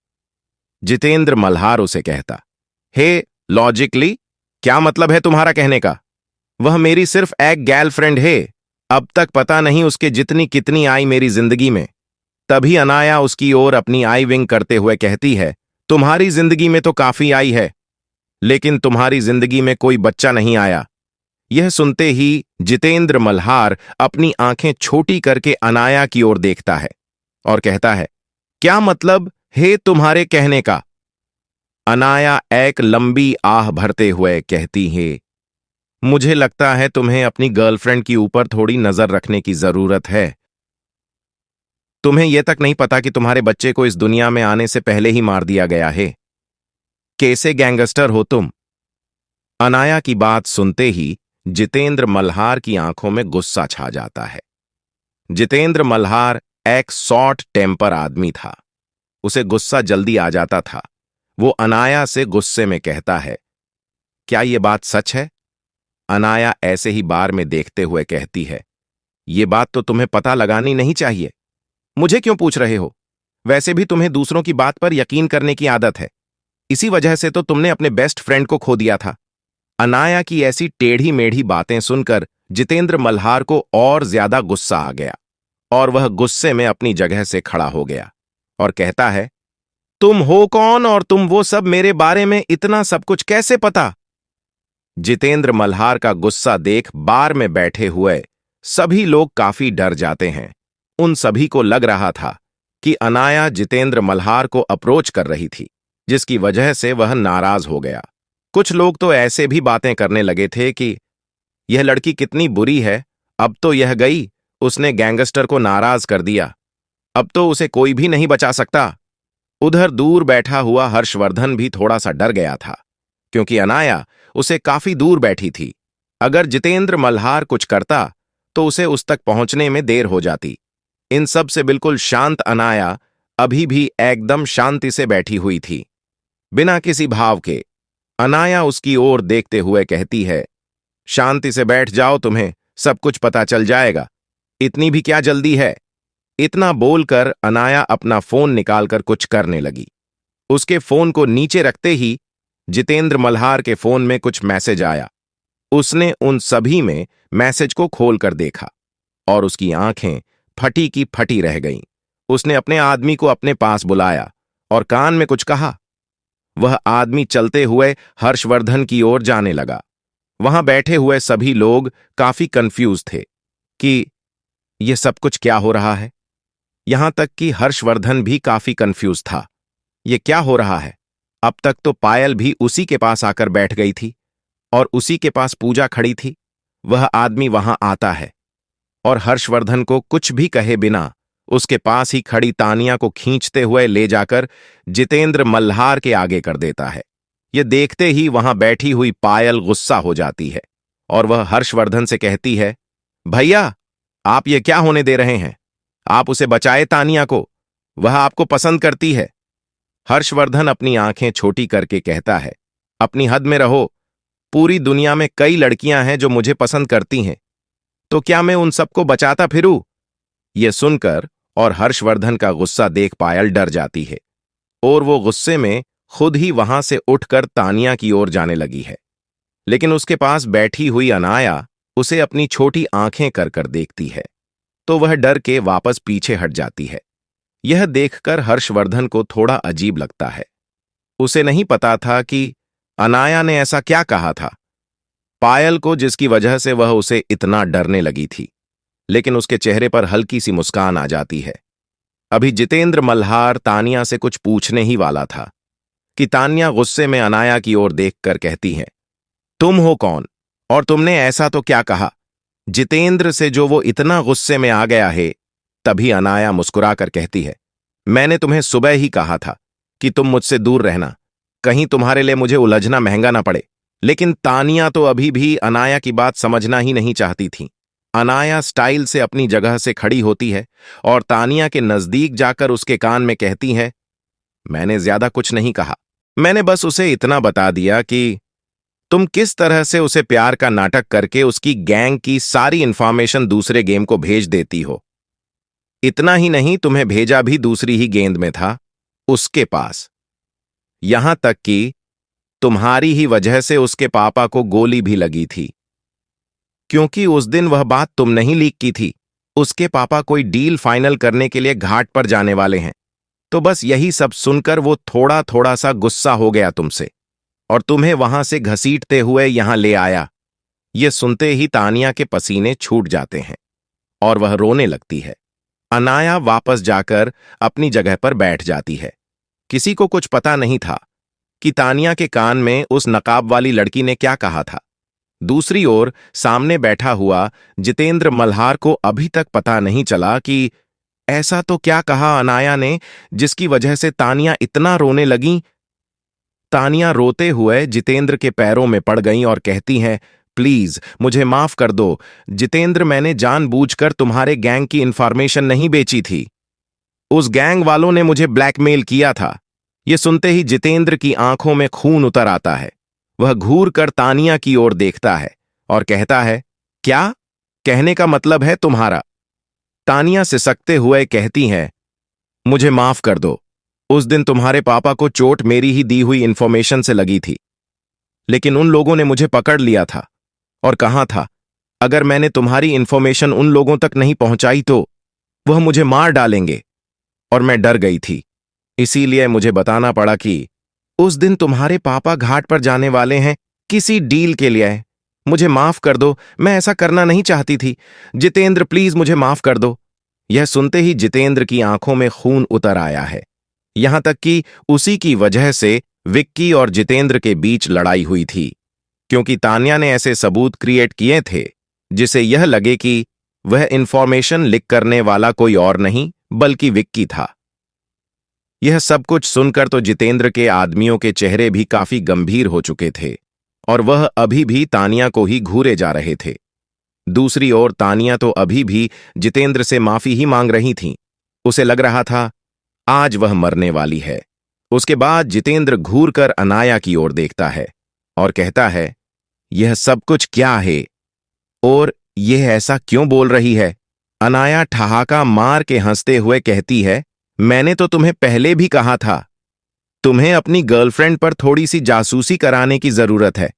A: जितेंद्र मल्हार उसे कहता, हे लॉजिकली क्या मतलब है तुम्हारा कहने का? वह मेरी सिर्फ एक गर्लफ्रेंड है। अब तक पता नहीं उसके जितनी कितनी आई मेरी जिंदगी में। तभी अनाया उसकी ओर अपनी आई विंग करते हुए कहती है, तुम्हारी जिंदगी में तो काफी आई है, लेकिन तुम्हारी जिंदगी में कोई बच्चा नहीं आया। यह सुनते ही जितेंद्र मल्हार अपनी आंखें छोटी करके अनाया की ओर देखता है और कहता है, क्या मतलब है तुम्हारे कहने का? अनाया एक लंबी आह भरते हुए कहती है, मुझे लगता है तुम्हें अपनी गर्लफ्रेंड के ऊपर थोड़ी नजर रखने की जरूरत है। तुम्हें यह तक नहीं पता कि तुम्हारे बच्चे को इस दुनिया में आने से पहले ही मार दिया गया है। कैसे गैंगस्टर हो तुम? अनाया की बात सुनते ही जितेंद्र मल्हार की आंखों में गुस्सा छा जाता है। जितेंद्र मल्हार एक शॉर्ट टेम्पर आदमी था। उसे गुस्सा जल्दी आ जाता था। वो अनाया से गुस्से में कहता है, क्या ये बात सच है? अनाया ऐसे ही बार में देखते हुए कहती है, ये बात तो तुम्हें पता लगानी नहीं चाहिए। मुझे क्यों पूछ रहे हो? वैसे भी तुम्हें दूसरों की बात पर यकीन करने की आदत है। इसी वजह से तो तुमने अपने बेस्ट फ्रेंड को खो दिया था। अनाया की ऐसी टेढ़ी मेढ़ी बातें सुनकर जितेंद्र मल्हार को और ज्यादा गुस्सा आ गया और वह गुस्से में अपनी जगह से खड़ा हो गया और कहता है, तुम हो कौन और तुम वो सब मेरे बारे में इतना सब कुछ कैसे पता? जितेंद्र मल्हार का गुस्सा देख बार में बैठे हुए सभी लोग काफी डर जाते हैं। उन सभी को लग रहा था कि अनाया जितेंद्र मल्हार को अप्रोच कर रही थी, जिसकी वजह से वह नाराज हो गया। कुछ लोग तो ऐसे भी बातें करने लगे थे कि यह लड़की कितनी बुरी है, अब तो यह गई, उसने गैंगस्टर को नाराज कर दिया, अब तो उसे कोई भी नहीं बचा सकता। उधर दूर बैठा हुआ हर्षवर्धन भी थोड़ा सा डर गया था, क्योंकि अनाया उसे काफी दूर बैठी थी। अगर जितेंद्र मल्हार कुछ करता तो उसे उस तक पहुंचने में देर हो जाती। इन सब से बिल्कुल शांत अनाया अभी भी एकदम शांति से बैठी हुई थी, बिना किसी भाव के। अनाया उसकी ओर देखते हुए कहती है, शांति से बैठ जाओ, तुम्हें सब कुछ पता चल जाएगा, इतनी भी क्या जल्दी है? इतना बोलकर अनाया अपना फोन निकालकर कुछ करने लगी। उसके फोन को नीचे रखते ही जितेंद्र मल्हार के फोन में कुछ मैसेज आया। उसने उन सभी में मैसेज को खोलकर देखा और उसकी आंखें फटी की फटी रह गईं। उसने अपने आदमी को अपने पास बुलाया और कान में कुछ कहा। वह आदमी चलते हुए हर्षवर्धन की ओर जाने लगा। वहां बैठे हुए सभी लोग काफी कंफ्यूज थे कि ये सब कुछ क्या हो रहा है? यहां तक कि हर्षवर्धन भी काफी कंफ्यूज था। ये क्या हो रहा है? अब तक तो पायल भी उसी के पास आकर बैठ गई थी और उसी के पास पूजा खड़ी थी। वह आदमी वहां आता है और हर्षवर्धन को कुछ भी कहे बिना उसके पास ही खड़ी तानिया को खींचते हुए ले जाकर जितेंद्र मल्हार के आगे कर देता है। ये देखते ही वहां बैठी हुई पायल गुस्सा हो जाती है और वह हर्षवर्धन से कहती है, भैया, आप ये क्या होने दे रहे हैं? आप उसे बचाए तानिया को, वह आपको पसंद करती है। हर्षवर्धन अपनी आंखें छोटी करके कहता है, अपनी हद में रहो। पूरी दुनिया में कई लड़कियां हैं जो मुझे पसंद करती हैं, तो क्या मैं उन सबको बचाता फिरूं? यह सुनकर और हर्षवर्धन का गुस्सा देख पायल डर जाती है और वो गुस्से में खुद ही वहां से उठकर तानिया की ओर जाने लगी है। लेकिन उसके पास बैठी हुई अनाया उसे अपनी छोटी आंखें कर कर देखती है, तो वह डर के वापस पीछे हट जाती है। यह देखकर हर्षवर्धन को थोड़ा अजीब लगता है। उसे नहीं पता था कि अनाया ने ऐसा क्या कहा था पायल को जिसकी वजह से वह उसे इतना डरने लगी थी, लेकिन उसके चेहरे पर हल्की सी मुस्कान आ जाती है। अभी जितेंद्र मल्हार तानिया से कुछ पूछने ही वाला था कि तानिया गुस्से में अनाया की ओर देखकर कहती है, तुम हो कौन और तुमने ऐसा तो क्या कहा? जितेंद्र से जो वो इतना गुस्से में आ गया है। तभी अनाया मुस्कुराकर कहती है, मैंने तुम्हें सुबह ही कहा था कि तुम मुझसे दूर रहना, कहीं तुम्हारे लिए मुझे उलझना महंगा ना पड़े। लेकिन तानिया तो अभी भी अनाया की बात समझना ही नहीं चाहती थी। अनाया स्टाइल से अपनी जगह से खड़ी होती है और तानिया के नजदीक जाकर उसके कान में कहती है, मैंने ज्यादा कुछ नहीं कहा, मैंने बस उसे इतना बता दिया कि तुम किस तरह से उसे प्यार का नाटक करके उसकी गैंग की सारी इंफॉर्मेशन दूसरे गेम को भेज देती हो। इतना ही नहीं, तुम्हें भेजा भी दूसरी ही गेंद में था, उसके पास। यहां तक कि तुम्हारी ही वजह से उसके पापा को गोली भी लगी थी, क्योंकि उस दिन वह बात तुमने ही लीक की थी। उसके पापा कोई डील फाइनल करने के लिए घाट पर जाने वाले हैं। तो बस यही सब सुनकर वो थोड़ा थोड़ा सा गुस्सा हो गया तुमसे और तुम्हें वहां से घसीटते हुए यहां ले आया। ये सुनते ही तानिया के पसीने छूट जाते हैं और वह रोने लगती है। अनाया वापस जाकर अपनी जगह पर बैठ जाती है। किसी को कुछ पता नहीं था कि तानिया के कान में उस नकाब वाली लड़की ने क्या कहा था। दूसरी ओर सामने बैठा हुआ जितेंद्र मल्हार को अभी तक पता नहीं चला कि ऐसा तो क्या कहा अनाया ने जिसकी वजह से तानिया इतना रोने लगी। तानिया रोते हुए जितेंद्र के पैरों में पड़ गईं और कहती हैं, प्लीज मुझे माफ कर दो जितेंद्र, मैंने जानबूझकर तुम्हारे गैंग की इंफॉर्मेशन नहीं बेची थी। उस गैंग वालों ने मुझे ब्लैकमेल किया था। यह सुनते ही जितेंद्र की आंखों में खून उतर आता है। वह घूर कर तानिया की ओर देखता है और कहता है, क्या कहने का मतलब है तुम्हारा? तानिया सिसकते हुए कहती हैं, मुझे माफ कर दो। उस दिन तुम्हारे पापा को चोट मेरी ही दी हुई इंफॉर्मेशन से लगी थी, लेकिन उन लोगों ने मुझे पकड़ लिया था और कहा था अगर मैंने तुम्हारी इंफॉर्मेशन उन लोगों तक नहीं पहुंचाई तो वह मुझे मार डालेंगे, और मैं डर गई थी। इसीलिए मुझे बताना पड़ा कि उस दिन तुम्हारे पापा घाट पर जाने वाले हैं किसी डील के लिए। मुझे माफ कर दो, मैं ऐसा करना नहीं चाहती थी। जितेंद्र, प्लीज मुझे माफ कर दो। यह सुनते ही जितेंद्र की आंखों में खून उतर आया है। यहां तक कि उसी की वजह से विक्की और जितेंद्र के बीच लड़ाई हुई थी, क्योंकि तानिया ने ऐसे सबूत क्रिएट किए थे जिसे यह लगे कि वह इंफॉर्मेशन लीक करने वाला कोई और नहीं बल्कि विक्की था। यह सब कुछ सुनकर तो जितेंद्र के आदमियों के चेहरे भी काफी गंभीर हो चुके थे और वह अभी भी तानिया को ही घूरे जा रहे थे। दूसरी ओर तानिया तो अभी भी जितेंद्र से माफी ही मांग रही थीं। उसे लग रहा था आज वह मरने वाली है। उसके बाद जितेंद्र घूर कर अनाया की ओर देखता है और कहता है, यह सब कुछ क्या है और यह ऐसा क्यों बोल रही है? अनाया ठहाका मार के हंसते हुए कहती है, मैंने तो तुम्हें पहले भी कहा था तुम्हें अपनी गर्लफ्रेंड पर थोड़ी सी जासूसी कराने की जरूरत है,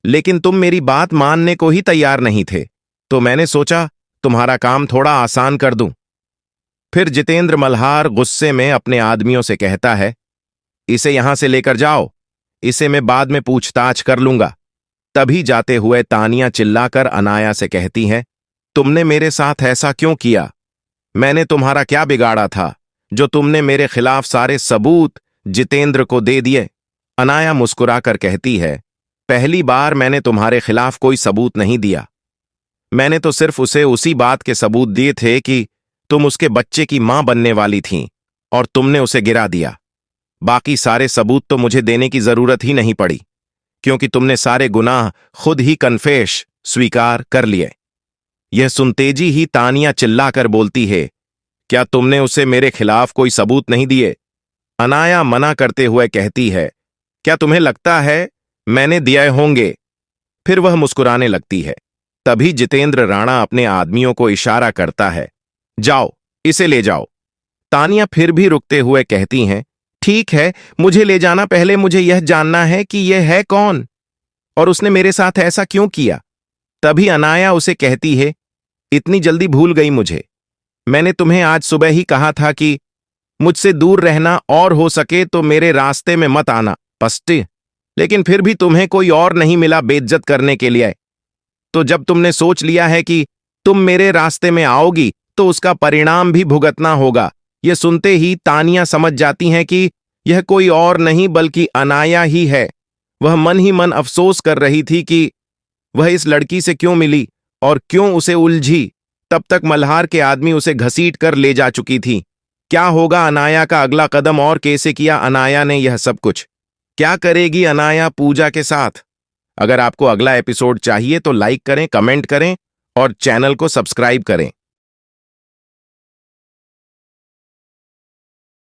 A: लेकिन तुम मेरी बात मानने को ही तैयार नहीं थे, तो मैंने सोचा तुम्हारा काम थोड़ा आसान कर दूं। फिर जितेंद्र मल्हार गुस्से में अपने आदमियों से कहता है, इसे यहां से लेकर जाओ, इसे मैं बाद में पूछताछ कर लूंगा। तभी जाते हुए तानिया चिल्लाकर अनाया से कहती है, तुमने मेरे साथ ऐसा क्यों किया? मैंने तुम्हारा क्या बिगाड़ा था जो तुमने मेरे खिलाफ सारे सबूत जितेंद्र को दे दिए? अनाया मुस्कुराकर कहती है, पहली बार मैंने तुम्हारे खिलाफ कोई सबूत नहीं दिया। मैंने तो सिर्फ उसे उसी बात के सबूत दिए थे कि तुम उसके बच्चे की मां बनने वाली थीं और तुमने उसे गिरा दिया। बाकी सारे सबूत तो मुझे देने की जरूरत ही नहीं पड़ी, क्योंकि तुमने सारे गुनाह खुद ही कन्फेश स्वीकार कर लिए। यह सुनते ही तानिया चिल्लाकर बोलती है, क्या तुमने उसे मेरे खिलाफ कोई सबूत नहीं दिए? अनाया मना करते हुए कहती है, क्या तुम्हें लगता है मैंने दिए होंगे? फिर वह मुस्कुराने लगती है। तभी जितेंद्र राणा अपने आदमियों को इशारा करता है, जाओ इसे ले जाओ। तानिया फिर भी रुकते हुए कहती हैं, ठीक है, मुझे ले जाना, पहले मुझे यह जानना है कि यह है कौन और उसने मेरे साथ ऐसा क्यों किया। तभी अनाया उसे कहती है, इतनी जल्दी भूल गई मुझे? मैंने तुम्हें आज सुबह ही कहा था कि मुझसे दूर रहना और हो सके तो मेरे रास्ते में मत आना पस्टे, लेकिन फिर भी तुम्हें कोई और नहीं मिला बेइज्जत करने के लिए। तो जब तुमने सोच लिया है कि तुम मेरे रास्ते में आओगी तो उसका परिणाम भी भुगतना होगा। यह सुनते ही तानिया समझ जाती हैं कि यह कोई और नहीं बल्कि अनाया ही है। वह मन ही मन अफसोस कर रही थी कि वह इस लड़की से क्यों मिली और क्यों उसे उलझी। तब तक मल्हार के आदमी उसे घसीट कर ले जा चुकी थी। क्या होगा अनाया का अगला कदम और कैसे किया अनाया ने यह सब कुछ? क्या करेगी अनाया पूजा के साथ? अगर आपको अगला एपिसोड चाहिए तो लाइक करें, कमेंट करें और चैनल को सब्सक्राइब करें।